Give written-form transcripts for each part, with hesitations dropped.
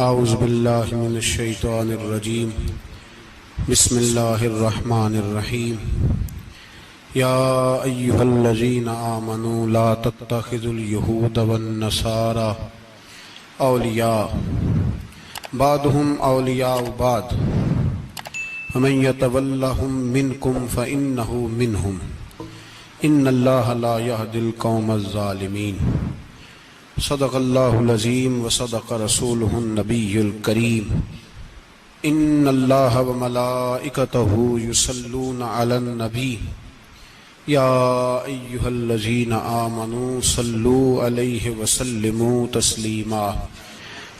اعوذ باللہ من الشیطان الرجیم بسم اللہ الرحمن الرحیم یا ایہا الذین آمنوا لا تتخذوا اليہود والنصارى اولیاء بعضهم اولیاء بعض ومن یتولہم منکم فإنہ منہم ان اللہ لا یہدی القوم الظالمین۔ صدق اللہ العظیم وصدق رسولہ النبی الکریم۔ ان اللہ وملائکتہ یصلون علی النبی یا ایہا الذین آمنوا صلوا علیہ وسلموا تسلیما۔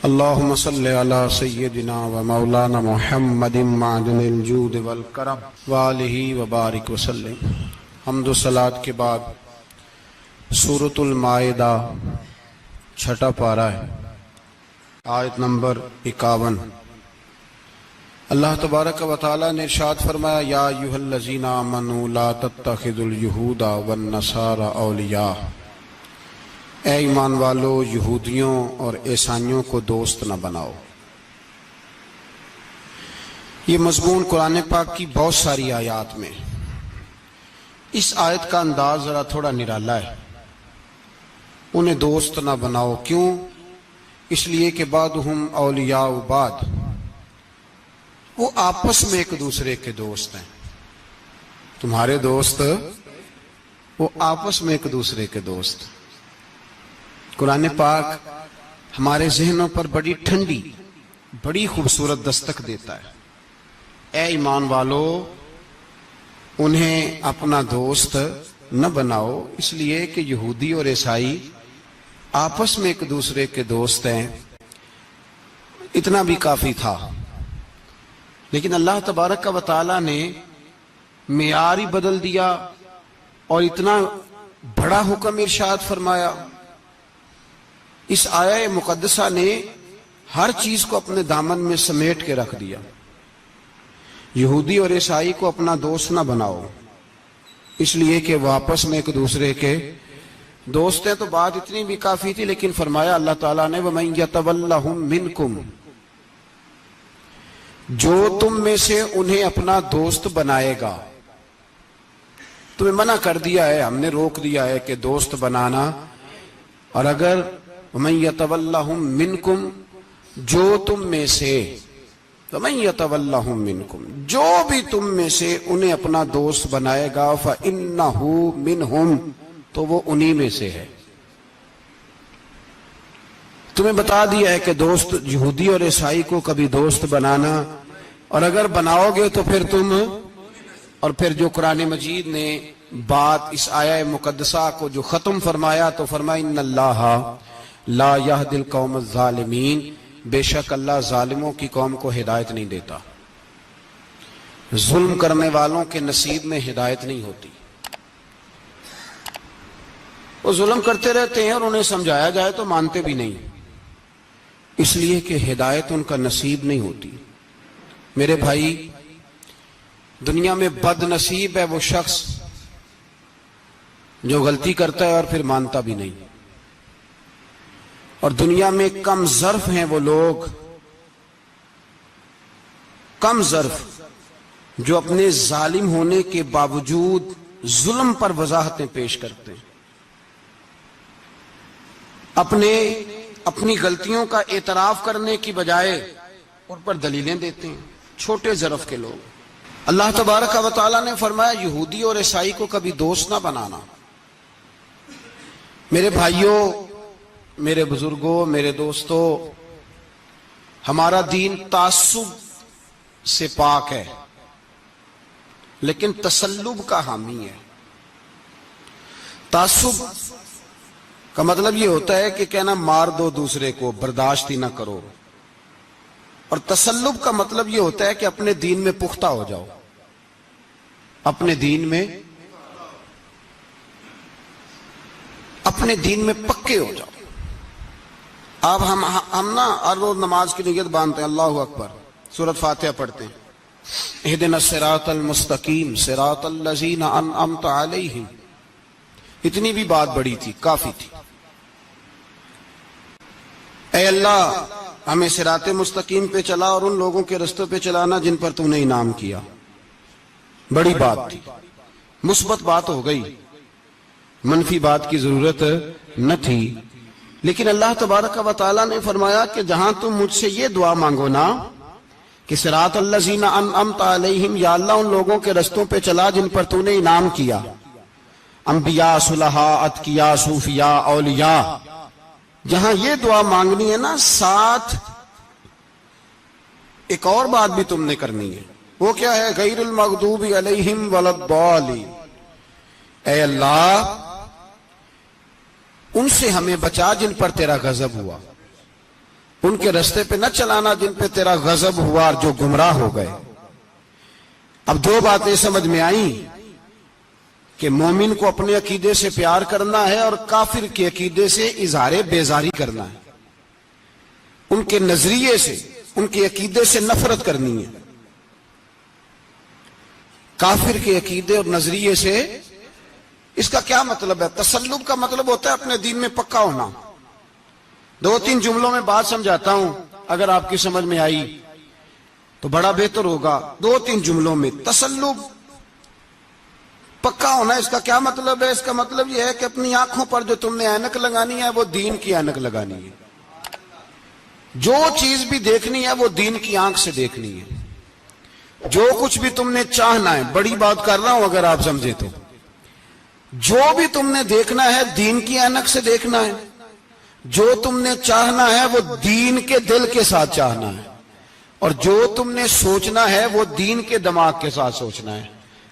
اللہم صل علی سیدنا ومولانا محمد معدن الجود والکرم وآلہ وبارک وسلم۔ حمد و صلاۃ کے بعد سورۃ المائدہ چھٹا پارہ ہے، آیت نمبر 51۔ اللہ تبارک و تعالی نے ارشاد فرمایا یا ایھا الذین آمنوا لا تتخذوا اليہود والنصارى اولیاء، اے ایمان والو یہودیوں اور عیسائیوں کو دوست نہ بناؤ۔ یہ مضمون قرآن پاک کی بہت ساری آیات میں، اس آیت کا انداز ذرا تھوڑا نرالا ہے۔ انہیں دوست نہ بناؤ، کیوں؟ اس لیے کہ بعضهم اولیاء بعض، وہ آپس میں ایک دوسرے کے دوست ہیں۔ تمہارے دوست وہ آپس میں ایک دوسرے کے دوست۔ قرآن پاک ہمارے ذہنوں پر بڑی ٹھنڈی، بڑی خوبصورت دستک دیتا ہے۔ اے ایمان والو، انہیں اپنا دوست نہ بناؤ، اس لیے کہ یہودی اور عیسائی آپس میں ایک دوسرے کے دوست ہیں۔ اتنا بھی کافی تھا، لیکن اللہ تبارک و تعالی نے معیار ہی بدل دیا اور اتنا بڑا حکم ارشاد فرمایا۔ اس آیہ مقدسہ نے ہر چیز کو اپنے دامن میں سمیٹ کے رکھ دیا۔ یہودی اور عیسائی کو اپنا دوست نہ بناؤ، اس لیے کہ وہ آپس میں ایک دوسرے کے دوست ہیں۔ تو بات اتنی بھی کافی تھی، لیکن فرمایا اللہ تعالیٰ نے وَمَن يَتَوَلَّهُم مِّنكُمْ، جو تم میں سے انہیں اپنا دوست بنائے گا۔ تمہیں منع کر دیا ہے، ہم نے روک دیا ہے کہ دوست بنانا، اور اگر وَمَن يَتَوَلَّهُم مِّنكُمْ، جو تم میں سے، وَمَن يَتَوَلَّهُم مِّنكُمْ، جو بھی تم میں سے انہیں اپنا دوست بنائے گا فَإِنَّهُ مِنْهُمْ، تو وہ انہی میں سے ہے۔ تمہیں بتا دیا ہے کہ دوست یہودی اور عیسائی کو کبھی دوست بنانا، اور اگر بناؤ گے تو پھر تم، اور پھر جو قرآن مجید نے بات اس آیہ مقدسہ کو جو ختم فرمایا تو فرمایا ان اللہ لا یہدی القوم الظالمین، بے شک اللہ ظالموں کی قوم کو ہدایت نہیں دیتا۔ ظلم کرنے والوں کے نصیب میں ہدایت نہیں ہوتی۔ وہ ظلم کرتے رہتے ہیں اور انہیں سمجھایا جائے تو مانتے بھی نہیں، اس لیے کہ ہدایت ان کا نصیب نہیں ہوتی۔ میرے بھائی، دنیا میں بد نصیب ہے وہ شخص جو غلطی کرتا ہے اور پھر مانتا بھی نہیں، اور دنیا میں کم ظرف ہیں وہ لوگ، کم ظرف جو اپنے ظالم ہونے کے باوجود ظلم پر وضاحتیں پیش کرتے ہیں، اپنی غلطیوں کا اعتراف کرنے کی بجائے ان پر دلیلیں دیتے ہیں۔ چھوٹے ظرف کے لوگ۔ اللہ تبارک و تعالیٰ نے فرمایا یہودی اور عیسائی کو کبھی دوست نہ بنانا۔ میرے بھائیوں، میرے بزرگوں، میرے دوستوں، ہمارا دین تعصب سے پاک ہے، لیکن تسلب کا حامی ہے۔ تعصب کا مطلب یہ ہوتا ہے کہ کہنا مار دو دوسرے کو، برداشت ہی نہ کرو، اور تسلب کا مطلب یہ ہوتا ہے کہ اپنے دین میں پختہ ہو جاؤ، اپنے دین میں پکے ہو جاؤ۔ اب ہم نا ہر روز نماز کی نیت باندھتے ہیں، اللہ اکبر، سورۃ فاتحہ پڑھتے ہیں، اہدنا الصراط المستقیم صراط الذین انعمت علیہم، اتنی بھی بات بڑی تھی، کافی تھی۔ اے اللہ ہمیں صراط مستقیم پہ چلا اور ان لوگوں کے رستوں پہ چلانا جن پر تو نے انعام کیا. بڑی بات تھی، مثبت بات ہو گئی، منفی بات کی ضرورت نہ تھی. لیکن اللہ تبارک و تعالیٰ نے فرمایا کہ جہاں تم مجھ سے یہ دعا مانگو نا کہ صراط الذین انعمت علیہم، یا اللہ ان لوگوں کے رستوں پہ چلا جن پر تو نے انعام کیا، انبیاء، صلحاء، اتقیاء، صوفیاء، اولیاء. جہاں یہ دعا مانگنی ہے نا، ساتھ ایک اور بات بھی تم نے کرنی ہے. وہ کیا ہے؟ غیر المغضوب علیہم ولا الضالین. اے اللہ ان سے ہمیں بچا جن پر تیرا غضب ہوا، ان کے رستے پہ نہ چلانا جن پہ تیرا غضب ہوا اور جو گمراہ ہو گئے. اب دو باتیں سمجھ میں آئیں کہ مومن کو اپنے عقیدے سے پیار کرنا ہے اور کافر کے عقیدے سے اظہار بیزاری کرنا ہے، ان کے نظریے سے، ان کے عقیدے سے نفرت کرنی ہے. کافر کے عقیدے اور نظریے سے، اس کا کیا مطلب ہے؟ تسلب کا مطلب ہوتا ہے اپنے دین میں پکا ہونا. دو تین جملوں میں بات سمجھاتا ہوں، اگر آپ کی سمجھ میں آئی تو بڑا بہتر ہوگا. دو تین جملوں میں تسلب، پکا ہونا، اس کا کیا مطلب ہے؟ اس کا مطلب یہ ہے کہ اپنی آنکھوں پر جو تم نے اینک لگانی ہے وہ دین کی اینک لگانی ہے. جو چیز بھی دیکھنی ہے وہ دین کی آنکھ سے دیکھنی ہے. جو کچھ بھی تم نے چاہنا ہے، بڑی بات کر رہا ہوں اگر آپ سمجھے تو، جو بھی تم نے دیکھنا ہے دین کی اینک سے دیکھنا ہے. جو تم نے چاہنا ہے وہ دین کے دل کے ساتھ چاہنا ہے، اور جو تم نے سوچنا ہے وہ دین کے دماغ کے ساتھ سوچنا ہے.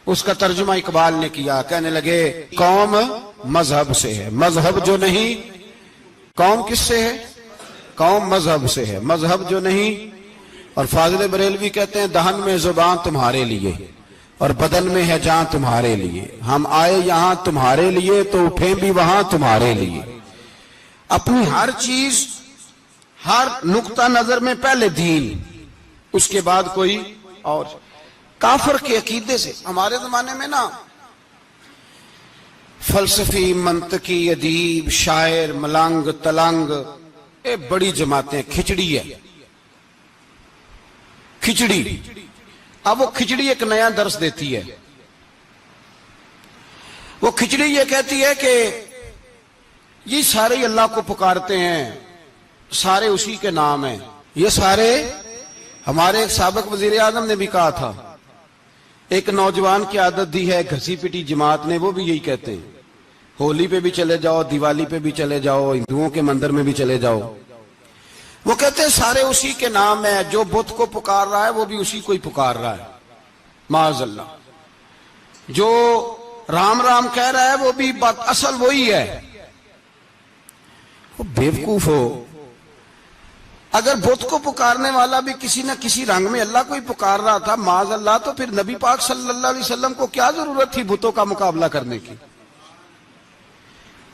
اس کا ترجمہ اقبال نے کیا، کہنے لگے قوم مذہب سے ہے، مذہب جو نہیں. قوم کس سے ہے؟ قوم مذہب سے ہے، مذہب جو نہیں. اور فاضل بریلوی کہتے ہیں دہن میں زبان تمہارے لیے اور بدن میں ہے جان تمہارے لیے. ہم آئے یہاں تمہارے لیے تو اٹھیں بھی وہاں تمہارے لیے. اپنی ہر چیز، ہر نقطہ نظر میں پہلے دین، اس کے بعد کوئی اور. کافر کے عقیدے سے ہمارے زمانے میں نا فلسفی، منطقی، ادیب، شاعر، ملنگ، تلنگ، یہ بڑی جماعتیں. کھچڑی ہے، کھچڑی. اب وہ کھچڑی ایک نیا درس دیتی ہے. وہ کھچڑی یہ کہتی ہے کہ یہ سارے اللہ کو پکارتے ہیں، سارے اسی کے نام ہیں. یہ سارے، ہمارے ایک سابق وزیر اعظم نے بھی کہا تھا، ایک نوجوان کی عادت دی ہے گھسی پٹی جماعت نے، وہ بھی یہی کہتے ہیں. ہولی پہ بھی چلے جاؤ، دیوالی پہ بھی چلے جاؤ، ہندوؤں کے مندر میں بھی چلے جاؤ، وہ کہتے ہیں سارے اسی کے نام ہے. جو بت کو پکار رہا ہے وہ بھی اسی کو ہی پکار رہا ہے، معاذ اللہ. جو رام رام کہہ رہا ہے وہ بھی اصل وہی ہے. وہ بیوقوف ہو. اگر بت کو پکارنے والا بھی کسی نہ کسی رنگ میں اللہ کو ہی پکار رہا تھا، معاذ اللہ، تو پھر نبی پاک صلی اللہ علیہ وسلم کو کیا ضرورت تھی بتوں کا مقابلہ کرنے کی؟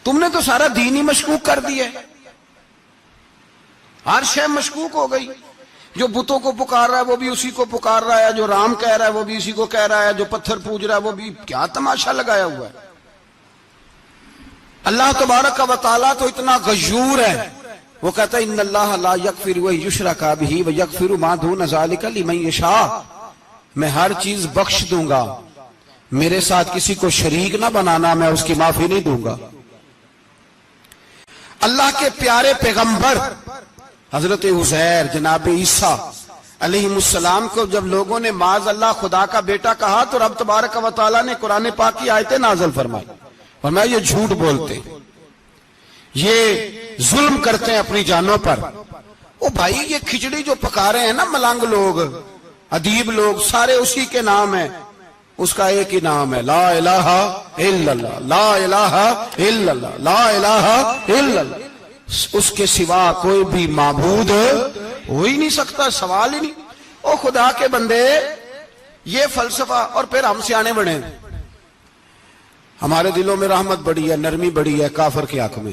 تم نے تو سارا دین ہی مشکوک کر دیا. ہر شے مشکوک ہو گئی. جو بتوں کو پکار رہا ہے وہ بھی اسی کو پکار رہا ہے، جو رام کہہ رہا ہے وہ بھی اسی کو کہہ رہا ہے، جو پتھر پوج رہا ہے وہ بھی. کیا تماشا لگایا ہوا ہے. اللہ تبارک و تعالیٰ تو اتنا غیور ہے، وہ کہتا ہے ان اللہ لا یغفر ان یشرک بہ ویغفر ما دون ذلک لمن یشاء. میں ہر چیز بخش دوں گا، میرے ساتھ کسی کو شریک نہ بنانا، میں اس کی معافی نہیں دوں گا. اللہ کے پیارے پیغمبر حضرت عزیر، جناب عیسیٰ علیہ السلام کو جب لوگوں نے معاذ اللہ خدا کا بیٹا کہا تو رب تبارک و تعالیٰ نے قرآن پاک کی آیتیں نازل فرمائی. فرمایا یہ جھوٹ بولتے، یہ ظلم کرتے ہیں اپنی جانوں پر. او بھائی، یہ کھچڑی جو پکا رہے ہیں نا ملنگ لوگ، ادیب لوگ، سارے اسی کے نام ہیں. اس کا ایک ہی نام ہے، لا الہ الا اللہ، لا الہ الا اللہ، لا الہ الا اللہ. اس کے سوا کوئی بھی معبود ہو ہی نہیں سکتا، سوال ہی نہیں. او خدا کے بندے، یہ فلسفہ. اور پھر ہم سیانے بڑے، ہمارے دلوں میں رحمت بڑی ہے، نرمی بڑی ہے. کافر کے حق میں،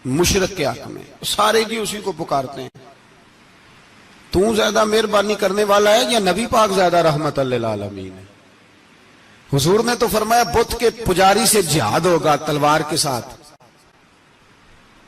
مشرک کے حق میں، سارے کی اسی کو پکارتے ہیں. تو زیادہ مہربانی کرنے والا ہے یا نبی پاک زیادہ رحمت للعالمین ہے؟ حضور نے تو فرمایا بت کے پجاری سے جہاد ہوگا تلوار کے ساتھ.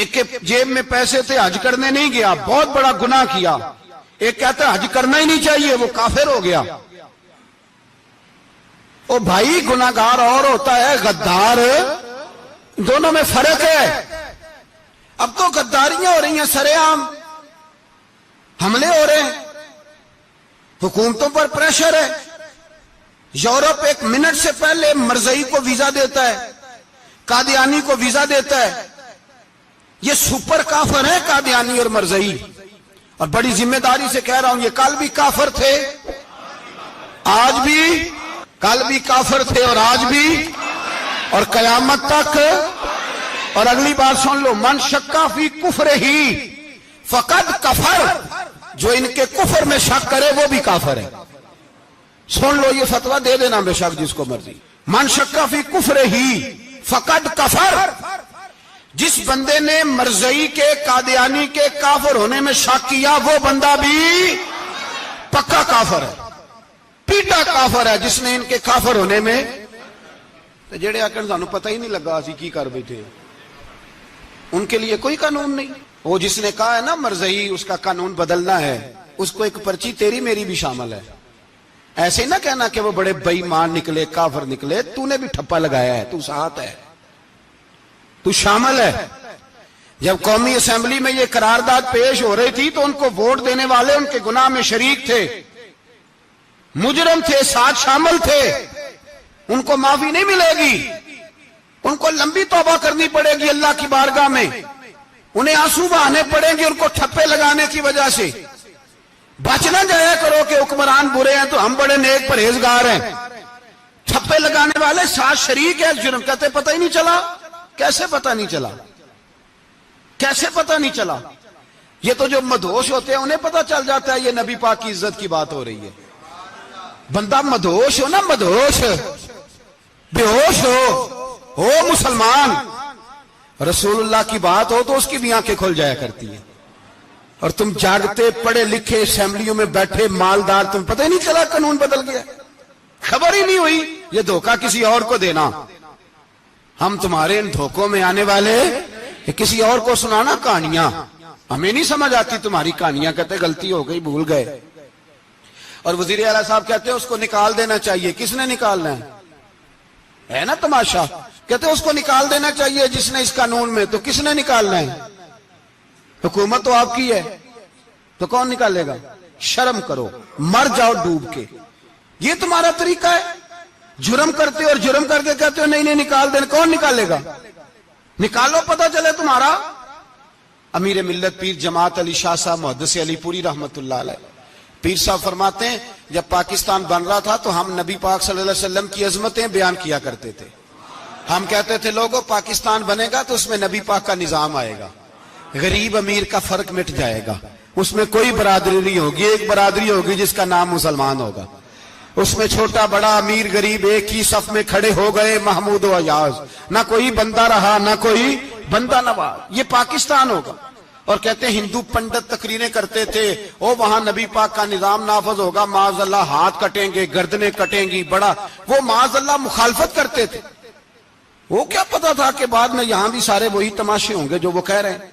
ایک کے جیب میں پیسے تھے، حج کرنے نہیں گیا، بہت بڑا گناہ کیا۔ ایک کہتا ہے حج کرنا ہی نہیں چاہیے، وہ کافر ہو گیا۔ او بھائی، گناہگار اور ہوتا ہے، غدار، دونوں میں فرق ہے۔ اب تو غداریاں ہو رہی ہیں، سرے عام حملے ہو رہے ہیں، حکومتوں پر پریشر ہے۔ یورپ 1 منٹ سے پہلے مرزئی کو ویزا دیتا ہے، قادیانی کو ویزا دیتا ہے۔ یہ سپر کافر ہیں قادیانی اور مرزئی، اور بڑی ذمہ داری سے کہہ رہا ہوں، یہ کل بھی کافر تھے، آج بھی، کل بھی کافر تھے اور آج بھی، اور قیامت تک۔ اور اگلی بات سن لو، من شکا فی کفر ہی فقد کفر، جو ان کے کفر میں شک کرے وہ بھی کافر ہے۔ سن لو، یہ فتویٰ دے دینا بے شک جس کو مرضی۔ من شکا فی کفر ہی فقد کفر، جس بندے نے مرزئی کے، قادیانی کے کافر ہونے میں شک کیا، وہ بندہ بھی پکا کافر ہے، پیٹا کافر ہے، جس نے ان کے کافر ہونے میں۔ جڑے آکر سانو پتہ ہی نہیں لگا اسی کی کر بیٹھے، ان کے لیے کوئی قانون نہیں۔ وہ جس نے کہا ہے نا مرزئی اس کا قانون بدلنا ہے، اس کو ایک پرچی تیری میری بھی شامل ہے۔ ایسے نہ کہنا کہ وہ بڑے بے ایمان نکلے، کافر نکلے، تو نے بھی ٹھپا لگایا ہے، تو ساتھ ہے، تو شامل ہے۔ جب قومی اسمبلی میں یہ قرارداد پیش ہو رہی تھی تو ان کو ووٹ دینے والے ان کے گناہ میں شریک تھے، مجرم تھے، ساتھ شامل تھے، ان کو معافی نہیں ملے گی، ان کو لمبی توبہ کرنی پڑے گی اللہ کی بارگاہ میں، انہیں آنسو بہانے پڑیں گے ان کو ٹھپے لگانے کی وجہ سے۔ بچ نہ جایا کرو کہ حکمران برے ہیں تو ہم بڑے نیک پرہیزگار ہیں، ٹھپے لگانے والے ساتھ شریک ہے جرم، کہتے پتہ ہی نہیں چلا۔ کیسے پتہ نہیں چلا؟ کیسے پتہ نہیں چلا؟ یہ تو جو مدہوش ہوتے ہیں انہیں پتہ چل جاتا ہے یہ نبی پاک کی عزت کی بات ہو رہی ہے۔ بندہ مدہوش ہو نا، مدہوش، بے ہوش ہو مسلمان، رسول اللہ کی بات ہو تو اس کی بھی آنکھیں کھل جایا کرتی ہیں، اور تم جاگتے پڑھے لکھے اسمبلیوں میں بیٹھے مالدار، تم پتہ ہی نہیں چلا قانون بدل گیا، خبر ہی نہیں ہوئی۔ یہ دھوکہ کسی اور کو دینا، ہم تمہارے ان دھوکوں میں آنے والے کہ کسی اور کو سنانا کہانیاں، ہمیں نہیں سمجھ آتی تمہاری کہانیاں، کہتے غلطی ہو گئی، بھول گئے۔ اور وزیر اعلیٰ صاحب کہتے ہیں اس کو نکال دینا چاہیے۔ کس نے نکالنا ہے نا تماشا؟ کہتے ہیں اس کو نکال دینا چاہیے جس نے اس قانون میں، تو کس نے نکالنا ہے؟ حکومت تو آپ کی ہے، تو کون نکالے گا؟ شرم کرو، مر جاؤ ڈوب کے۔ یہ تمہارا طریقہ ہے؟ جرم کرتے اور جرم کر کے کہتے ہو نہیں نہیں نکال دینا، کون نکالے گا؟ نکالو، پتہ چلے تمہارا۔ امیر ملت پیر جماعت علی شاہ صاحب محدث علی پوری رحمت اللہ علیہ، پیر صاحب فرماتے ہیں جب پاکستان بن رہا تھا تو ہم نبی پاک صلی اللہ علیہ وسلم کی عظمتیں بیان کیا کرتے تھے۔ ہم کہتے تھے لوگوں پاکستان بنے گا تو اس میں نبی پاک کا نظام آئے گا، غریب امیر کا فرق مٹ جائے گا، اس میں کوئی برادری نہیں ہوگی، ایک برادری ہوگی جس کا نام مسلمان ہوگا، اس میں چھوٹا بڑا امیر غریب ایک ہی صف میں کھڑے ہو گئے، محمود و ایاز، نہ کوئی بندہ رہا نہ کوئی بندہ نواز، یہ پاکستان ہوگا۔ اور کہتے ہیں ہندو پنڈت تقریریں کرتے تھے، او وہاں نبی پاک کا نظام نافذ ہوگا، معاذ اللہ ہاتھ کٹیں گے، گردنیں کٹیں گی، بڑا وہ معاذ اللہ مخالفت کرتے تھے۔ وہ کیا پتا تھا کہ بعد میں یہاں بھی سارے وہی تماشے ہوں گے جو وہ کہہ رہے ہیں۔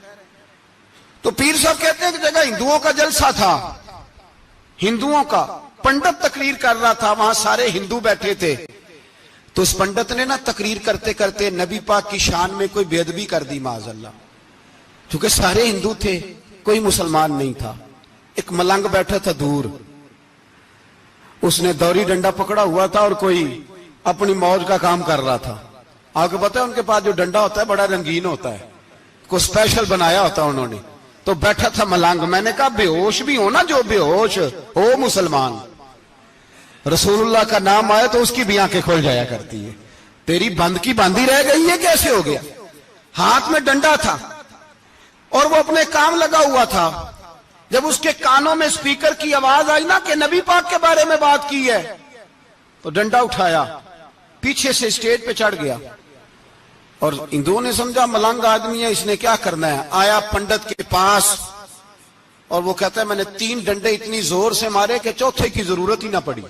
تو پیر صاحب کہتے ہیں کہ جگہ ہندوؤں کا جلسہ تھا، ہندوؤں کا پنڈت تقریر کر رہا تھا، وہاں سارے ہندو بیٹھے تھے، تو اس پنڈت نے نا تقریر کرتے کرتے نبی پاک کی شان میں کوئی بے ادبی کر دی معاذ اللہ، چونکہ سارے ہندو تھے، کوئی مسلمان نہیں تھا۔ ایک ملنگ بیٹھا تھا دور، اس نے دوری ڈنڈا پکڑا ہوا تھا اور کوئی اپنی موج کا کام کر رہا تھا۔ آپ کو پتا ہے ان کے پاس جو ڈنڈا ہوتا ہے بڑا رنگین ہوتا ہے، کوئی اسپیشل بنایا ہوتا ہے انہوں نے، تو بیٹھا تھا ملنگ۔ میں نے کہا بے ہوش بھی ہونا، جو بے ہوش ہو مسلمان، رسول اللہ کا نام آئے تو اس کی بھی آنکھیں کھل جایا کرتی ہے، تیری بند کی باندھی رہ گئی ہے، کیسے ہو گیا؟ ہاتھ میں ڈنڈا تھا اور وہ اپنے کام لگا ہوا تھا۔ جب اس کے کانوں میں سپیکر کی آواز آئی نا کہ نبی پاک کے بارے میں بات کی ہے، تو ڈنڈا اٹھایا، پیچھے سے اسٹیج پہ چڑھ گیا، اور ہندوؤں نے سمجھا ملنگ آدمی ہے، اس نے کیا کرنا ہے۔ آیا پنڈت کے پاس اور وہ کہتا ہے میں نے 3 ڈنڈے اتنی زور سے مارے کہ چوتھے کی ضرورت ہی نہ پڑی،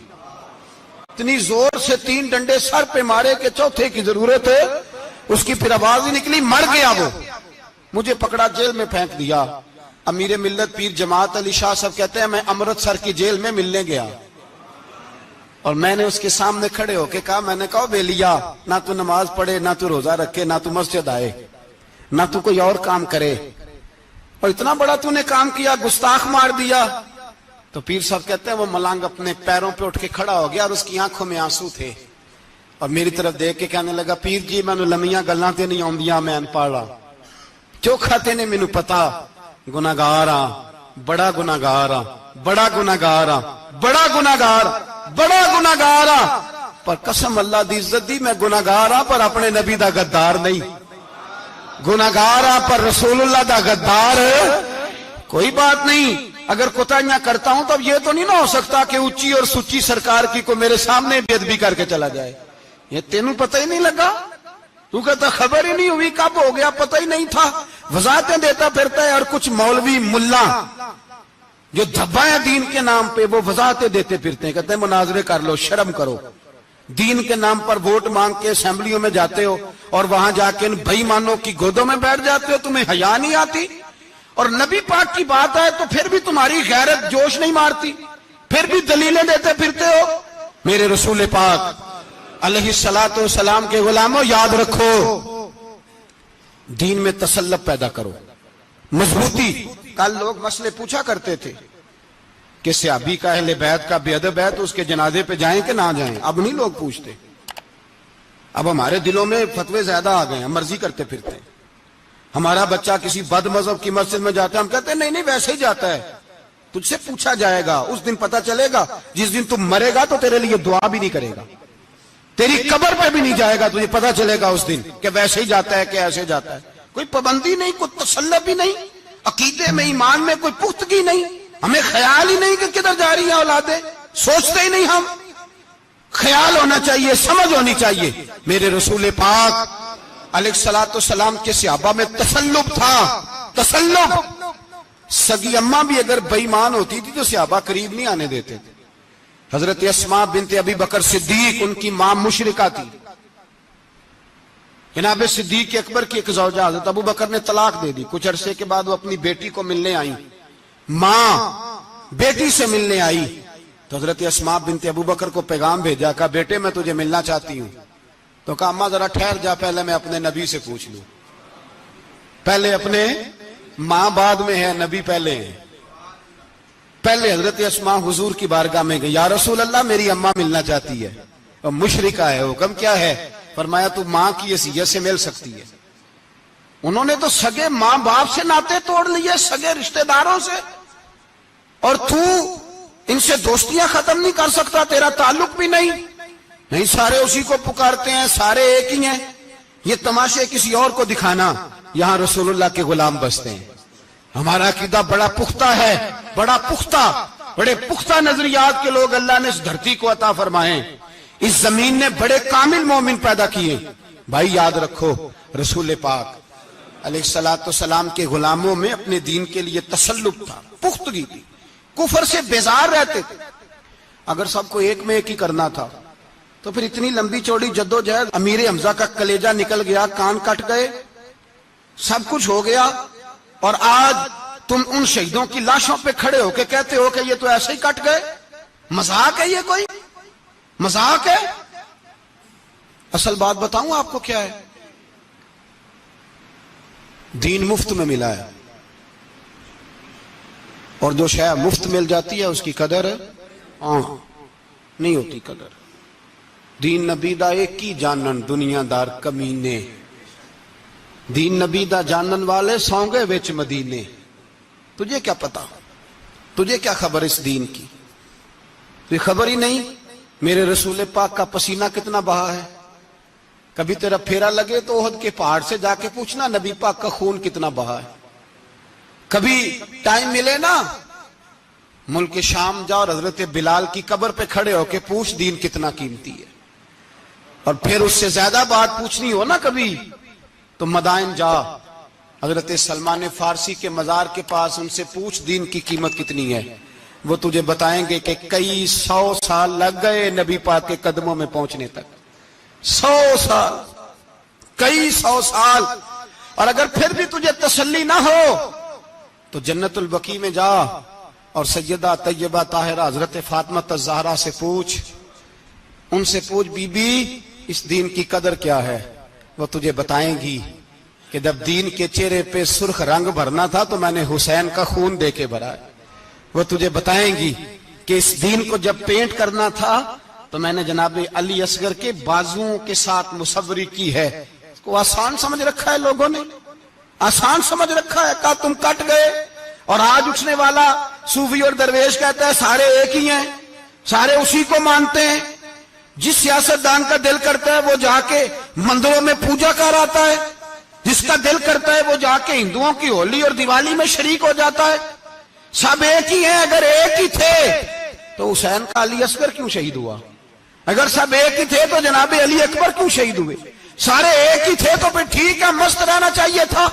اتنی زور سے 3 ڈنڈے سر پہ مارے کہ چوتھے کی ضرورت ہے، اس کی پھر آواز ہی نکلی، مر گیا وہ۔ مجھے پکڑا جیل میں پھینک دیا. امیر ملت پیر جماعت علی شاہ صاحب کہتے ہیں میں امرتسر کی جیل میں ملنے گیا اور میں نے اس کے سامنے کھڑے ہو کے کہا, میں نے کہا بے لیا, نہ تو نماز پڑھے, نہ تو روزہ رکھے, نہ تو مسجد آئے, نہ تو کوئی اور کام کرے, اور اتنا بڑا تو نے کام کیا, گستاخ مار دیا. تو پیر صاحب کہتے ہیں وہ ملنگ اپنے پیروں پہ اٹھ کے کھڑا ہو گیا اور اس کی آنکھوں میں آنسو تھے اور میری طرف دیکھ کے کہنے لگا, پیر جی میں لمیاں گلاں تے نہیں آندیاں, میں انپڑھا چوکھا تے نے مینوں پتا, گناہگار ہاں, بڑا گناہگار ہاں, بڑا گناہگار ہاں, بڑا گناہگار, بڑا گناہگار ہاں, پر قسم اللہ دی عزت دی میں گناہگار ہاں پر اپنے نبی دا غدار نہیں, گناہگار ہاں پر رسول اللہ دا غدار کوئی بات نہیں. اگر کوتاہیاں کرتا ہوں تو اب یہ تو نہیں نہ ہو سکتا کہ اونچی اور سچی سرکار کی کو میرے سامنے بے ادبی کر کے چلا جائے. یہ تینوں پتہ ہی نہیں لگا, تو کہتا خبر ہی نہیں ہوئی, کب ہو گیا پتہ ہی نہیں تھا, وضاحتیں دیتا پھرتا ہے. اور کچھ مولوی ملا جو دھبا ہے دین کے نام پہ وہ وضاحتیں دیتے پھرتے ہیں, کہتے ہیں مناظرے کر لو, شرم کرو. دین کے نام پر ووٹ مانگ کے اسمبلیوں میں جاتے ہو اور وہاں جا کے ان بھائی مانوں کی گودوں میں بیٹھ جاتے ہو, تمہیں حیا نہیں آتی. اور نبی پاک کی بات ہے تو پھر بھی تمہاری غیرت جوش نہیں مارتی, پھر بھی دلیلیں دیتے پھرتے ہو. میرے رسول پاک علیہ الصلوۃ والسلام کے غلاموں یاد رکھو, دین میں تسلط پیدا کرو, مضبوطی. کل لوگ مسئلے پوچھا کرتے تھے کہ صحابی کا اہل بیت کا بے ادب ہے تو اس کے جنازے پہ جائیں کہ نہ جائیں. اب نہیں لوگ پوچھتے, اب ہمارے دلوں میں فتوے زیادہ آ گئے ہیں, مرضی کرتے پھرتے ہیں. ہمارا بچہ کسی بد مذہب کی مسجد میں جاتا ہے, ہم کہتے ہیں نہیں نہیں ویسے ہی جاتا ہے. تجھ سے پوچھا جائے گا, اس دن پتا چلے گا, جس دن تم مرے گا تو تیرے لیے دعا بھی نہیں کرے گا, تیری قبر پہ بھی نہیں جائے گا, تجھے پتا چلے گا اس دن کہ ویسے ہی جاتا ہے کہ ایسے جاتا ہے. کوئی پابندی نہیں, کوئی تسلط بھی نہیں, عقیدے میں ایمان میں کوئی پختگی نہیں, ہمیں خیال ہی نہیں کہ کدھر جا رہی ہیں اولادیں, سوچتے ہی نہیں. ہم خیال ہونا چاہیے, سمجھ ہونی چاہیے. میرے رسول پاک علیہ الصلوۃ والسلام کے صحابہ میں تسلط تھا, تسلط. سگی اماں بھی اگر بے ایمان ہوتی تھی تو صحابہ قریب نہیں آنے دیتے تھے. حضرت اسماء بنت ابی بکر صدیق ان کی ماں مشرکہ تھی. جناب صدیق اکبر کی ایک زوجہ حضرت ابو بکر نے طلاق دے دی. کچھ عرصے کے بعد وہ اپنی بیٹی کو ملنے آئی, ماں بیٹی سے ملنے آئی تو حضرت اسماء بنت ابو بکر کو پیغام بھیجا, کہا بیٹے میں تجھے ملنا چاہتی ہوں. تو کہا اماں ذرا ٹھہر جا, پہلے میں اپنے نبی سے پوچھ لوں. پہلے اپنے, ماں بعد میں ہے, نبی پہلے ہے. پہلے حضرت اسماء حضور کی بارگاہ میں گئی, یا رسول اللہ میری اماں ملنا چاہتی ہے, اور مشرکہ ہے, حکم کیا ہے؟ فرمایا تو ماں کی حیثیت سے مل سکتی ہے. انہوں نے تو سگے ماں باپ سے ناطے توڑ لیے, سگے رشتہ داروں سے, اور تو ان سے دوستیاں ختم نہیں کر سکتا, تیرا تعلق بھی نہیں. نہیں, سارے اسی کو پکارتے ہیں, سارے ایک ہی ہیں. یہ تماشے کسی اور کو دکھانا, یہاں رسول اللہ کے غلام بستے ہیں. ہمارا عقیدہ بڑا پختہ ہے, بڑا پختہ, بڑے پختہ نظریات کے لوگ اللہ نے اس دھرتی کو عطا فرمائے. اس زمین نے بڑے کامل مومن پیدا کیے. بھائی یاد رکھو, رسول پاک علیہ الصلوۃ والسلام کے غلاموں میں اپنے دین کے لیے تسلط تھا, پختگی تھی, کفر سے بیزار رہتے تھے. اگر سب کو ایک میں ایک ہی کرنا تھا تو پھر اتنی لمبی چوڑی جدوجہد, امیر حمزہ کا کلیجہ نکل گیا, کان کٹ گئے, سب کچھ ہو گیا, اور آج تم ان شہیدوں کی لاشوں پہ کھڑے ہو کے کہتے ہو کہ یہ تو ایسے ہی کٹ گئے. مذاق ہے یہ, کوئی مذاق ہے؟ اصل بات بتاؤں آپ کو کیا ہے, دین مفت میں ملا ہے, اور جو شے مفت مل جاتی ہے اس کی قدر نہیں ہوتی. قدر دین نبی دا ایک ہی جانن دنیا دار کمینے, دین نبی دا جانن والے سونگے وچ مدینے. تجھے کیا پتا, تجھے کیا خبر اس دین کی؟ تجھے خبر ہی نہیں میرے رسول پاک کا پسینہ کتنا بہا ہے. کبھی تیرا پھیرا لگے تو احد کے پہاڑ سے جا کے پوچھنا نبی پاک کا خون کتنا بہا ہے. کبھی ٹائم ملے نا, ملک شام جا اور حضرت بلال کی قبر پہ کھڑے ہو کے پوچھ دین کتنا قیمتی ہے. اور پھر اس سے زیادہ بات پوچھنی ہو نا کبھی تو مدائن جا, حضرت سلمان فارسی کے مزار کے پاس ان سے پوچھ دین کی قیمت کتنی ہے. وہ تجھے بتائیں گے کہ کئی 100 سال لگ گئے نبی پاک کے قدموں میں پہنچنے تک. 100 سال, کئی 100 سال. اور اگر پھر بھی تجھے تسلی نہ ہو تو جنت البقیع میں جا اور سیدہ طیبہ طاہرہ حضرت فاطمہ الزہرا سے پوچھ، ان سے پوچھ بی بی اس دین کی قدر کیا ہے، وہ تجھے بتائیں گی کہ جب دین کے چہرے پہ سرخ رنگ بھرنا تھا تو میں نے حسین کا خون دے کے بھرا ہے۔ وہ تجھے بتائیں گی کہ اس دین کو جب پینٹ کرنا تھا تو میں نے جناب علی اصغر کے بازوؤں کے ساتھ مصوری کی ہے۔ اس کو آسان سمجھ رکھا ہے لوگوں نے، آسان سمجھ رکھا ہے، کہا تم کٹ گئے۔ اور آج اٹھنے والا صوفی اور درویش کہتا ہے سارے ایک ہی ہیں، سارے اسی کو مانتے ہیں۔ جس سیاستدان کا دل کرتا ہے وہ جا کے مندروں میں پوجا کر آتا ہے، جس کا دل کرتا ہے وہ جا کے ہندوؤں کی ہولی اور دیوالی میں شریک ہو جاتا ہے۔ سب ایک ہی ہیں۔ اگر ایک ہی تھے تو حسین کا علی اصغر کیوں شہید ہوا؟ اگر سب ایک ہی تھے تو جناب علی اکبر کیوں شہید ہوئے؟ سارے ایک ہی تھے تو پھر ٹھیک ہے، مست رہنا چاہیے تھا۔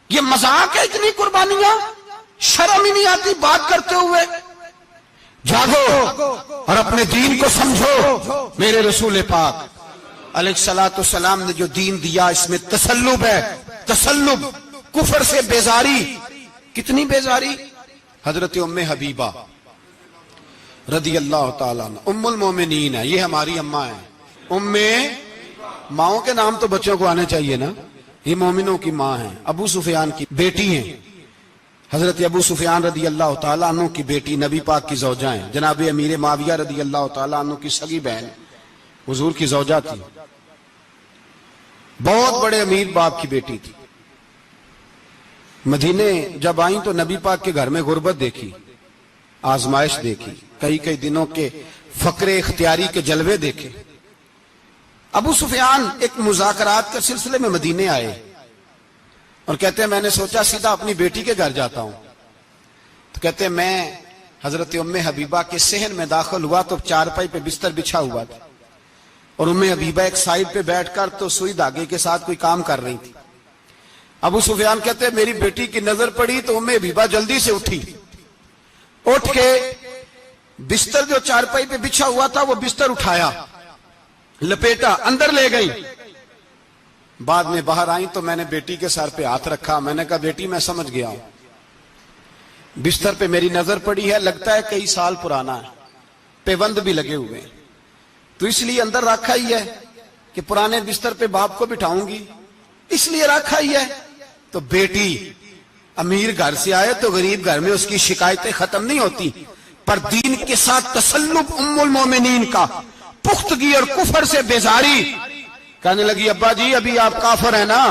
یہ مذاق ہے اتنی قربانیاں؟ شرم ہی نہیں آتی بات کرتے ہوئے؟ جاگو اور اپنے دین کو سمجھو۔ میرے رسول پاک علیہ الصلوۃ والسلام نے جو دین دیا اس میں تسلب ہے، تسلب، کفر سے بیزاری۔ کتنی بیزاری؟ حضرت ام حبیبہ رضی اللہ تعالیٰ عنہ ام المومنین ہے، یہ ہماری اماں ہیں۔ ماؤں کے نام تو بچوں کو آنے چاہیے نا، یہ مومنوں کی ماں ہیں، ابو سفیان کی بیٹی ہیں، حضرت ابو سفیان رضی اللہ تعالیٰ عنہ کی بیٹی، نبی پاک کی زوجہ ہیں، جناب امیر معاویہ رضی اللہ تعالیٰ عنہ کی سگی بہن حضور کی زوجہ تھی، بہت بڑے امیر باپ کی بیٹی تھی۔ مدینے جب آئیں تو نبی پاک کے گھر میں غربت دیکھی، آزمائش دیکھی، کئی دنوں کے فقر اختیاری کے جلوے دیکھے۔ ابو سفیان ایک مذاکرات کے سلسلے میں مدینے آئے اور کہتے ہیں میں نے سوچا سیدھا اپنی بیٹی کے گھر جاتا ہوں، تو کہتے ہیں میں حضرت ام حبیبہ کے صحن میں داخل ہوا تو چارپائی پہ بستر بچھا ہوا تھا، اور ام حبیبہ ایک سائیڈ پہ بیٹھ کر تو سوئی دھاگے کے ساتھ کوئی کام کر رہی تھی۔ ابو سفیان کہتے ہیں میری بیٹی کی نظر پڑی تو ام حبیبہ جلدی سے اٹھی، اٹھ کے بستر جو چارپائی پہ بچھا ہوا تھا وہ بستر اٹھایا، لپیٹا، اندر لے گئی۔ بعد میں باہر آئیں تو میں نے بیٹی کے سر پہ ہاتھ رکھا، میں نے کہا بیٹی میں سمجھ گیا ہوں، بستر پہ میری نظر پڑی ہے، لگتا ہے کئی سال پرانا ہے، پیوند بھی لگے ہوئے ہیں، تو اس لیے اندر رکھا ہی ہے کہ پرانے بستر پہ باپ کو بٹھاؤں گی، اس لیے رکھا ہی ہے۔ تو بیٹی امیر گھر سے آئے تو غریب گھر میں اس کی شکایتیں ختم نہیں ہوتی، پر دین کے ساتھ تسلب ام المومنین کا، پختگی اور کفر سے بیزاری۔ کہنے لگی ابا جی ابھی آپ کافر ہیں نا،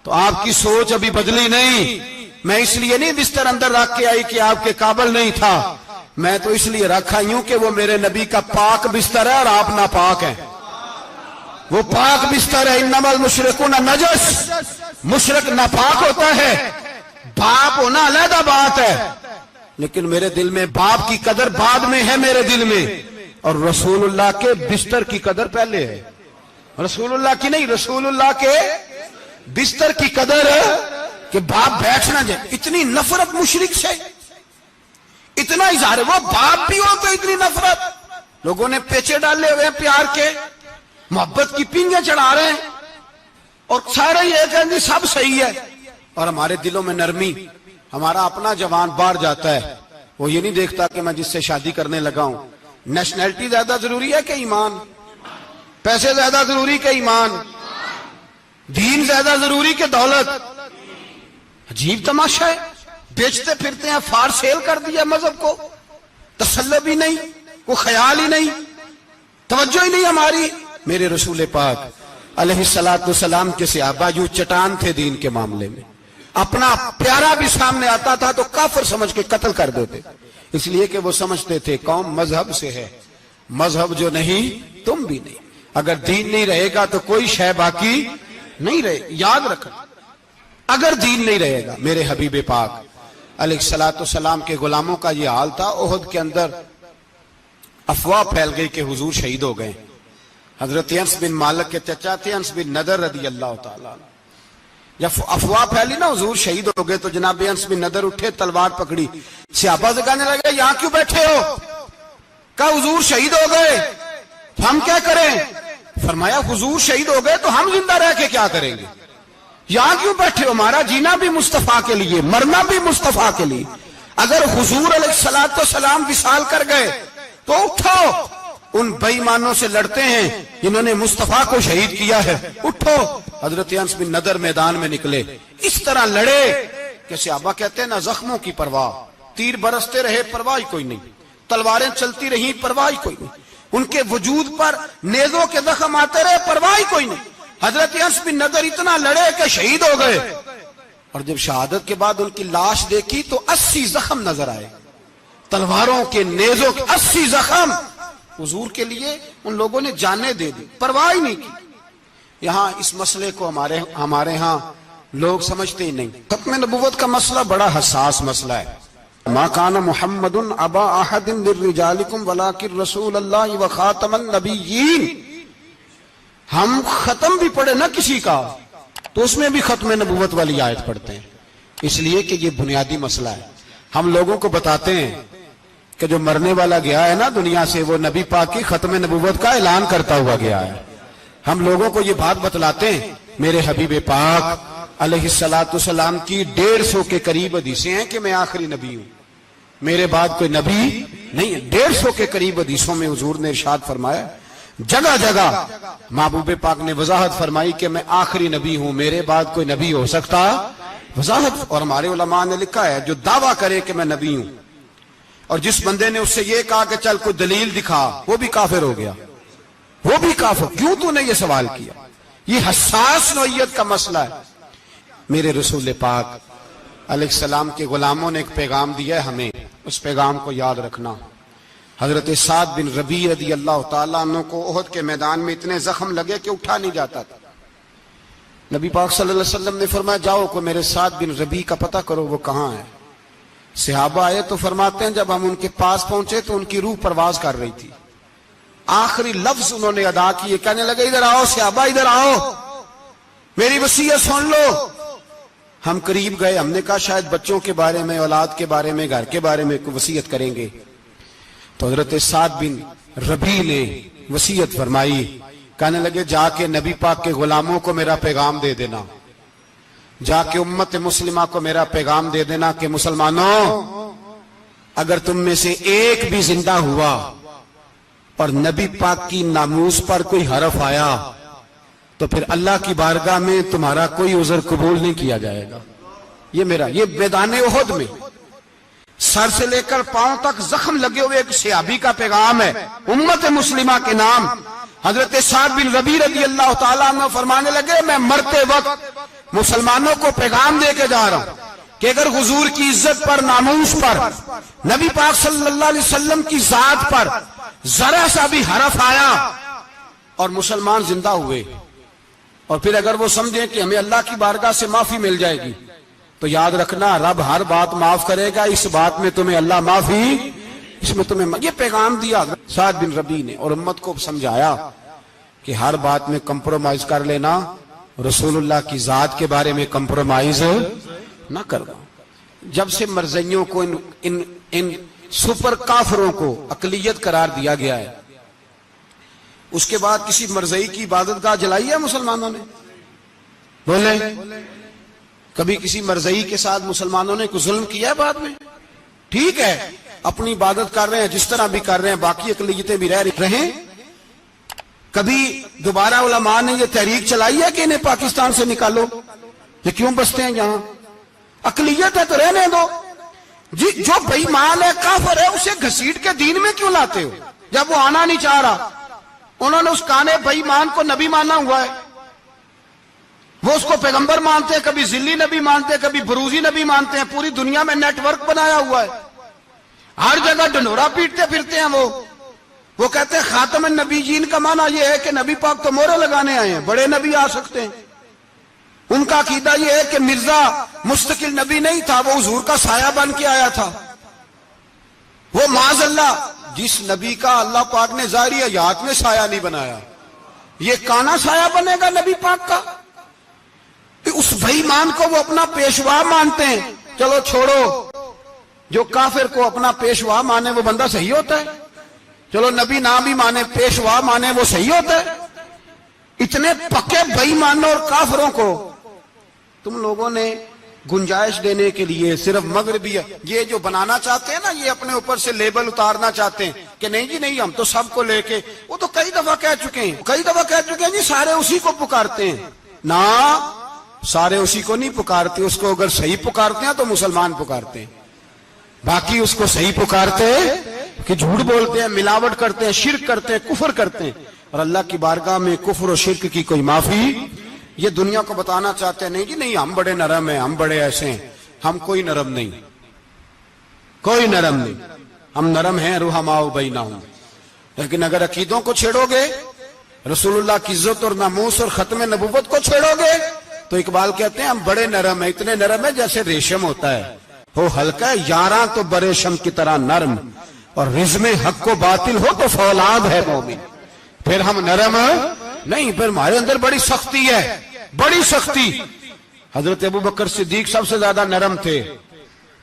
تو آپ کی سوچ ابھی بدلی نہیں، میں اس لیے نہیں بستر اندر رکھ کے آئی کہ آپ کے قابل نہیں تھا، میں تو اس لیے رکھا ہوں کہ وہ میرے نبی کا پاک بستر ہے اور آپ ناپاک ہیں، وہ پاک بستر ہے۔ انما المشرکون نجس، مشرک ناپاک ہوتا ہے، باپ ہونا علیحدہ بات ہے، لیکن میرے دل میں باپ کی قدر بعد میں ہے میرے دل میں، اور رسول اللہ کے بستر کی قدر پہلے ہے، رسول اللہ کی نہیں، رسول اللہ کے بستر کی قدر ہے کہ باپ بیٹھنا جائے۔ اتنی نفرت مشرک سے، اتنا اظہار ہے، وہ باپ بھی ہو تو اتنی نفرت۔ لوگوں نے پیچے ڈالے ہوئے ہیں پیار کے، محبت کی پینگیں چڑھا رہے ہیں، اور سارے یہ کہیں گے سب صحیح ہے، اور ہمارے دلوں میں نرمی۔ ہمارا اپنا جوان باہر جاتا ہے، وہ یہ نہیں دیکھتا کہ میں جس سے شادی کرنے لگا ہوں نیشنلٹی زیادہ ضروری ہے کہ ایمان، پیسے زیادہ ضروری کہ ایمان، دین زیادہ ضروری کہ دولت۔ عجیب تماشا ہے، بیچتے پھرتے ہیں، فار سیل کر دیا مذہب کو، تسلب ہی نہیں، کوئی خیال ہی نہیں، توجہ ہی نہیں ہماری۔ میرے رسول پاک علیہ الصلوۃ والسلام کے صحابہ یوں چٹان تھے دین کے معاملے میں، اپنا پیارا بھی سامنے آتا تھا تو کافر سمجھ کے قتل کر دیتے، اس لیے کہ وہ سمجھتے تھے قوم مذہب سے ہے، مذہب جو نہیں تم بھی نہیں، اگر دین نہیں رہے گا تو کوئی شے باقی نہیں رہے۔ یاد رکھنا، اگر دین نہیں رہے گا، میرے حبیب پاک علیہ الصلوۃ والسلام کے غلاموں کا یہ حال تھا۔ احد کے اندر افواہ پھیل گئی کہ حضور شہید ہو گئے، حضرت انس بن مالک کے چچا تھے انس بن نضر رضی اللہ تعالیٰ، جب افواہ پھیلی نا حضور شہید ہو گئے تو جناب انس بن نضر اٹھے، تلوار پکڑی، صحابہ سے کہنے لگے یہاں کیوں بیٹھے ہو؟ کہا حضور شہید ہو گئے، ہم کیا کریں؟ فرمایا حضور شہید ہو گئے تو ہم زندہ رہ کے کیا کریں گے؟ یہاں کیوں بیٹھے ہو؟ ہمارا جینا بھی مصطفیٰ کے لیے، مرنا بھی مصطفیٰ کے لیے۔ اگر حضور علیہ الصلوۃ والسلام وصال کر گئے تو اٹھو، ان بے ایمانوں سے لڑتے ہیں جنہوں نے مصطفیٰ کو شہید کیا ہے، اٹھو۔ حضرت انس بن نضر میدان میں نکلے، اس طرح لڑے کہ صحابہ کہتے ہیں نہ زخموں کی پرواہ، تیر برستے رہے پرواہ کوئی نہیں، تلواریں چلتی رہیں پرواہ کوئی نہیں، ان کے وجود پر نیزوں کے زخم آتے رہے پرواہ کوئی نہیں۔ حضرت انس بن نضر اتنا لڑے کہ شہید ہو گئے، اور جب شہادت کے بعد ان کی لاش دیکھی تو 80 زخم نظر آئے، تلواروں کے، نیزوں کے 80 زخم۔ حضور کے لیے ان لوگوں نے جانیں دے دی، پرواہ نہیں کی۔ یہاں اس مسئلے کو ہمارے ہاں لوگ سمجھتے ہی نہیں۔ ختم نبوت کا مسئلہ بڑا حساس مسئلہ ہے۔ ما کان محمد ابا احد من رجالکم ولکن رسول اللہ وخاتم النبیین۔ ہم ختم بھی پڑھے نہ کسی کا تو اس میں بھی ختم نبوت والی آیت پڑھتے ہیں، اس لیے کہ یہ بنیادی مسئلہ ہے۔ ہم لوگوں کو بتاتے ہیں کہ جو مرنے والا گیا ہے نا دنیا سے، وہ نبی پاک کی ختم نبوت کا اعلان کرتا ہوا گیا ہے۔ ہم لوگوں کو یہ بات بتلاتے ہیں، میرے حبیب پاک علیہ الصلوۃ والسلام کی 150 کے قریب حدیثیں ہیں کہ میں آخری نبی ہوں، میرے بعد کوئی نبی نہیں ہے۔ 150 کے قریب حدیثوں میں حضور نے ارشاد فرمایا، جگہ جگہ محبوب پاک نے وضاحت فرمائی کہ میں آخری نبی ہوں، میرے بعد کوئی نبی ہو سکتا، وضاحت۔ اور ہمارے علماء نے لکھا ہے جو دعویٰ کرے کہ میں نبی ہوں، اور جس بندے نے اس سے یہ کہا کہ چل کوئی دلیل دکھا، وہ بھی کافر ہو گیا، وہ بھی کافر۔ کیوں تو نے یہ سوال کیا؟ یہ حساس نوعیت کا مسئلہ ہے۔ میرے رسول پاک علیہ السلام کے غلاموں نے ایک پیغام دیا ہے ہمیں، اس پیغام کو یاد رکھنا۔ حضرت سعد بن ربیع رضی اللہ تعالیٰ عنہ کو احد کے میدان میں اتنے زخم لگے کہ اٹھا نہیں جاتا تھا۔ نبی پاک صلی اللہ علیہ وسلم نے فرمایا جاؤ کو میرے سعد بن ربیع کا پتہ کرو وہ کہاں ہے۔ صحابہ آئے تو فرماتے ہیں جب ہم ان کے پاس پہنچے تو ان کی روح پرواز کر رہی تھی، آخری لفظ انہوں نے ادا کیے، کہنے لگے ادھر آؤ صحابہ، ادھر آؤ، میری وصیت سن لو۔ ہم قریب گئے، ہم نے کہا شاید بچوں کے بارے میں، اولاد کے بارے میں، گھر کے بارے میں کوئی وصیت کریں گے۔ تو حضرت سعد بن ربیع نے وصیت فرمائی، کہنے لگے جا کے نبی پاک کے غلاموں کو میرا پیغام دے دینا، جا کے امت مسلمہ کو میرا پیغام دے دینا کہ مسلمانوں اگر تم میں سے ایک بھی زندہ ہوا اور نبی پاک کی ناموس پر کوئی حرف آیا تو پھر اللہ کی بارگاہ میں تمہارا کوئی عذر قبول نہیں کیا جائے گا۔ یہ میرا، یہ میدان احد میں سر سے لے کر پاؤں تک زخم لگے ہوئے ایک صحابی کا پیغام ہے امت مسلمہ کے نام۔ حضرت سعد بن ربیع رضی اللہ تعالیٰ عنہ فرمانے لگے میں مرتے وقت مسلمانوں کو پیغام دے کے جا رہا ہوں کہ اگر حضور کی عزت پر، ناموس پر، نبی پاک صلی اللہ علیہ وسلم کی ذات پر ذرا سا بھی حرف آیا اور مسلمان زندہ ہوئے، اور پھر اگر وہ سمجھیں کہ ہمیں اللہ کی بارگاہ سے معافی مل جائے گی، تو یاد رکھنا رب ہر بات معاف کرے گا، اس بات میں تمہیں اللہ معافی، اس میں تمہیں یہ پیغام دیا سعد بن ربیع نے، اور امت کو سمجھایا کہ ہر بات میں کمپرومائز کر لینا، رسول اللہ کی ذات کے بارے میں کمپرومائز نہ کرنا۔ جب سے مرزائیوں کو ان سپر کافروں کو اقلیت قرار دیا گیا ہے، اس کے بعد کسی مرزائی کی عبادت گاہ جلائی ہے مسلمانوں نے؟ بولے کبھی کسی مرزائی کے ساتھ مسلمانوں نے کوئی ظلم کیا ہے بعد میں؟ ٹھیک ہے اپنی عبادت کر رہے ہیں جس طرح بھی کر رہے ہیں، باقی اقلیتیں بھی رہیں۔ کبھی دوبارہ علماء نے یہ تحریک چلائی ہے کہ انہیں پاکستان سے نکالو، یہ کیوں بستے ہیں یہاں؟ اقلیت ہے تو رہنے دو۔ جو بے ایمان ہے، کافر ہے، اسے گھسیٹ کے دین میں کیوں لاتے ہو جب وہ آنا نہیں چاہ رہا؟ انہوں نے اس کانے بے ایمان کو نبی مانا ہوا ہے، وہ اس کو پیغمبر مانتے ہیں، کبھی ذلی نبی مانتے ہیں، کبھی بروزی نبی مانتے ہیں، پوری دنیا میں نیٹ ورک بنایا ہوا ہے، ہر جگہ ڈنڈورا پیٹتے پھرتے ہیں۔ وہ کہتے ہیں خاتم النبیین کا معنی یہ ہے کہ نبی پاک تو مہرے لگانے آئے ہیں، بڑے نبی آ سکتے ہیں۔ ان کا عقیدہ یہ ہے کہ مرزا مستقل نبی نہیں تھا، وہ حضور کا سایہ بن کے آیا تھا۔ وہ معاذ اللہ جس نبی کا اللہ پاک نے ظاہری حیات میں سایہ نہیں بنایا، یہ کانا سایہ بنے گا نبی پاک کا؟ اس بے ایمان کو وہ اپنا پیشوا مانتے ہیں۔ چلو چھوڑو، جو کافر کو اپنا پیشوا مانے وہ بندہ صحیح ہوتا ہے؟ چلو نبی نہ بھی مانے، پیشوا مانے، وہ صحیح ہوتا ہے؟ اتنے پکے بے ایمانوں اور کافروں کو تم لوگوں نے گنجائش دینے کے لیے صرف مغربی یہ جو بنانا چاہتے ہیں نا، یہ اپنے اوپر سے لیبل اتارنا چاہتے ہیں کہ نہیں جی نہیں، ہم تو سب کو لے کے، وہ تو کئی دفعہ کہہ چکے ہیں جی سارے اسی کو پکارتے ہیں. نہ، سارے اسی کو نہیں پکارتے. اس کو اگر صحیح پکارتے ہیں تو مسلمان پکارتے ہیں، باقی اس کو صحیح پکارتے کہ جھوٹ بولتے ہیں، ملاوٹ کرتے ہیں، شرک کرتے ہیں، کفر کرتے ہیں. اور اللہ کی بارگاہ میں کفر و شرک کی کوئی معافی. یہ دنیا کو بتانا چاہتے ہیں نہیں جی نہیں، ہم بڑے نرم ہیں، ہم بڑے ایسے ہیں. ہم کوئی نرم نہیں، کوئی نرم نہیں. ہم نرم ہیں رحماء بینہم. لیکن اگر عقیدوں کو چھیڑو گے، رسول اللہ کی عزت اور ناموس اور ختم نبوت کو چھیڑو گے، تو اقبال کہتے ہیں ہم بڑے نرم ہیں. اتنے نرم ہیں جیسے ریشم ہوتا ہے، ہو ہلکا ہے یاراں تو بریشم کی طرح نرم، اور رزم حق و باطل ہو تو فولاد ہے مومن. پھر ہم نرم نہیں، پھر ہمارے اندر بڑی سختی ہے، بڑی سختی. حضرت ابوبکر صدیق سب سے زیادہ نرم تھے،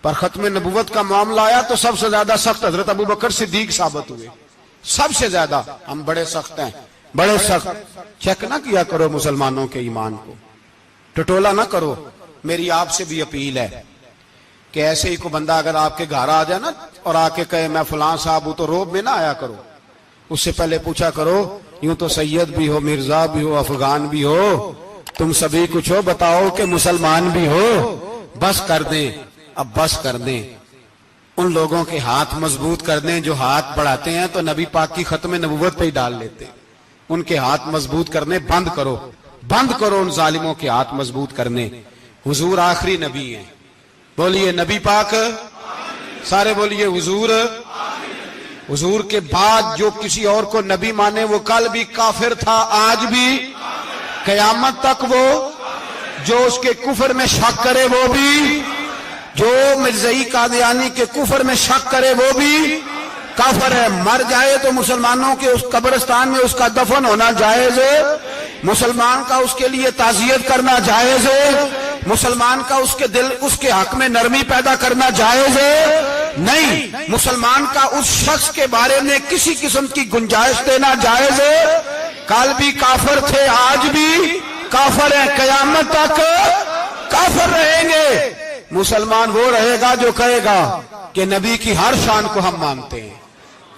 پر ختم نبوت کا معاملہ آیا تو سب سے زیادہ سخت حضرت ابوبکر صدیق ثابت ہوئے. سب سے زیادہ ہم بڑے سخت ہیں، بڑے سخت. چیک نہ کیا کرو مسلمانوں کے ایمان کو، ٹٹولا نہ کرو. میری آپ سے بھی اپیل ہے کہ ایسے ہی کو بندہ اگر آپ کے گھر آ جائے نا اور آ کے کہے میں فلاں صاحب ہوں، تو روب میں نہ آیا کرو. اس سے پہلے پوچھا کرو یوں تو سید بھی ہو، مرزا بھی ہو، افغان بھی ہو، تم سبھی کچھ ہو، بتاؤ کہ مسلمان بھی ہو. بس کر دیں، اب بس کر دیں. ان لوگوں کے ہاتھ مضبوط کر دیں جو ہاتھ بڑھاتے ہیں تو نبی پاک کی ختم نبوت پہ ہی ڈال لیتے ہیں. ان کے ہاتھ مضبوط کرنے بند کرو، بند کرو ان ظالموں کے ہاتھ مضبوط کرنے. حضور آخری نبی ہیں. بولیے نبی پاک، سارے بولیے حضور. حضور کے بعد جو کسی اور کو نبی مانے وہ کل بھی کافر تھا، آج بھی، قیامت تک وہ. جو اس کے کفر میں شک کرے وہ بھی، جو مرزائی قادیانی کے کفر میں شک کرے وہ بھی کافر ہے. مر جائے تو مسلمانوں کے اس قبرستان میں اس کا دفن ہونا جائز ہے، مسلمان کا اس کے لیے تعزیت کرنا جائز ہے، مسلمان کا اس کے دل اس کے حق میں نرمی پیدا کرنا جائز ہے. نہیں، مسلمان کا اس شخص کے بارے میں کسی قسم کی گنجائش دینا جائز ہے. کل بھی کافر تھے، آج بھی کافر ہیں، قیامت تک کافر رہیں گے. مسلمان وہ رہے گا جو کہے گا کہ نبی کی ہر شان کو ہم مانتے ہیں.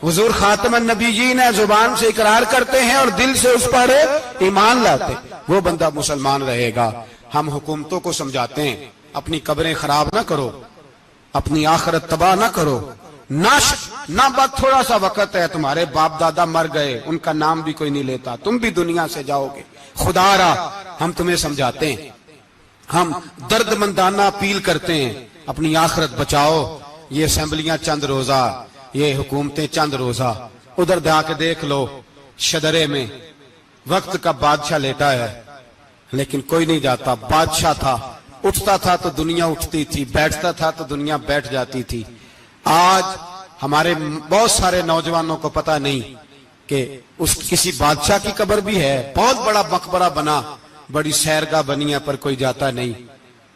حضور خاتم النبیین ہے، زبان سے اقرار کرتے ہیں اور دل سے اس پر ایمان لاتے، وہ بندہ مسلمان رہے گا. ہم حکومتوں کو سمجھاتے ہیں اپنی قبریں خراب نہ کرو، اپنی آخرت تباہ نہ کرو. نہ بات تھوڑا سا وقت ہے، تمہارے باپ دادا مر گئے، ان کا نام بھی کوئی نہیں لیتا، تم بھی دنیا سے جاؤ گے. خدا را ہم تمہیں سمجھاتے ہیں، ہم درد مندانہ اپیل کرتے ہیں اپنی آخرت بچاؤ. یہ اسمبلیاں چند روزہ، یہ حکومتیں چند روزہ. ادھر جا کے دیکھ لو شدرے میں وقت کا بادشاہ لیٹا ہے، لیکن کوئی نہیں جاتا. بادشاہ تھا، اٹھتا تھا تو دنیا اٹھتی تھی، بیٹھتا تھا تو دنیا بیٹھ جاتی تھی. آج ہمارے بہت سارے نوجوانوں کو پتہ نہیں کہ اس کسی بادشاہ کی قبر بھی ہے. بہت بڑا مقبرہ بنا، بڑی سیرگاہ بنی ہے، پر کوئی جاتا نہیں.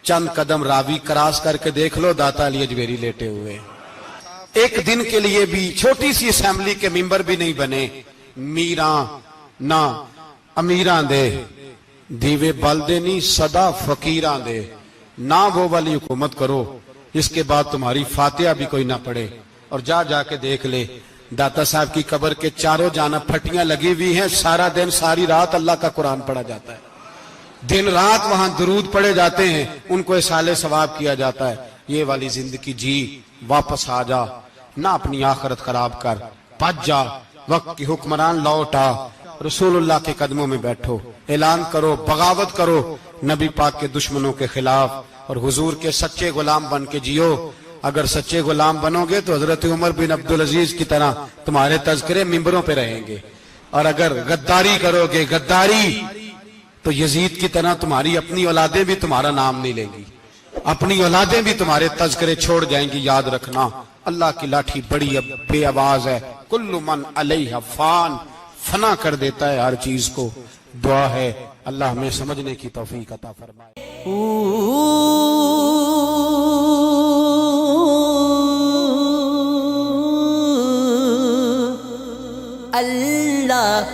چند قدم راوی کراس کر کے دیکھ لو، داتا علی اجمیری لیٹے ہوئے. ایک دن کے لیے بھی چھوٹی سی اسمبلی کے ممبر بھی نہیں بنے. میراں نہ امیراں دے دیوے بلدے نہیں صدا فقیراں دے. نہ وہ والی حکومت کرو اس کے بعد تمہاری فاتحہ بھی کوئی نہ پڑھے. اور جا کے دیکھ لے داتا صاحب کی قبر کے چاروں جانب پھٹیاں لگی ہوئی ہیں. سارا دن ساری رات اللہ کا قرآن پڑھا جاتا ہے، دن رات وہاں درود پڑھے جاتے ہیں، ان کو اصالہ ثواب کیا جاتا ہے. یہ والی زندگی جی، واپس آ جا، نہ اپنی آخرت خراب کر. بچ جا، وقت کی حکمران لوٹ آ، رسول اللہ کے قدموں میں بیٹھو، اعلان کرو، بغاوت کرو نبی پاک کے دشمنوں کے خلاف، اور حضور کے سچے غلام بن کے جیو. اگر سچے غلام بنو گے تو حضرت عمر بن عبدالعزیز کی طرح تمہارے تذکرے ممبروں پہ رہیں گے. اور اگر غداری کرو گے، غداری، تو یزید کی طرح تمہاری اپنی اولادیں بھی تمہارا نام نہیں لیں گی، اپنی اولادیں بھی تمہارے تذکرے چھوڑ جائیں گی. یاد رکھنا اللہ کی لاٹھی بڑی بے آواز ہے. کل من علیہ فان، فنا کر دیتا ہے ہر چیز کو. دعا ہے اللہ ہمیں سمجھنے کی توفیق عطا فرمائے. اللہ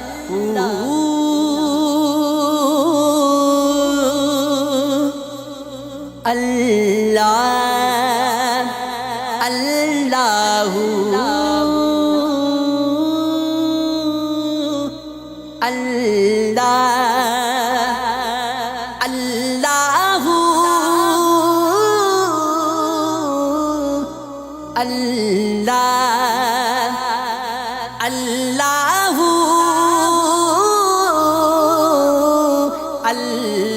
اللہ اللہ اللہ اللہ اللہ اللہ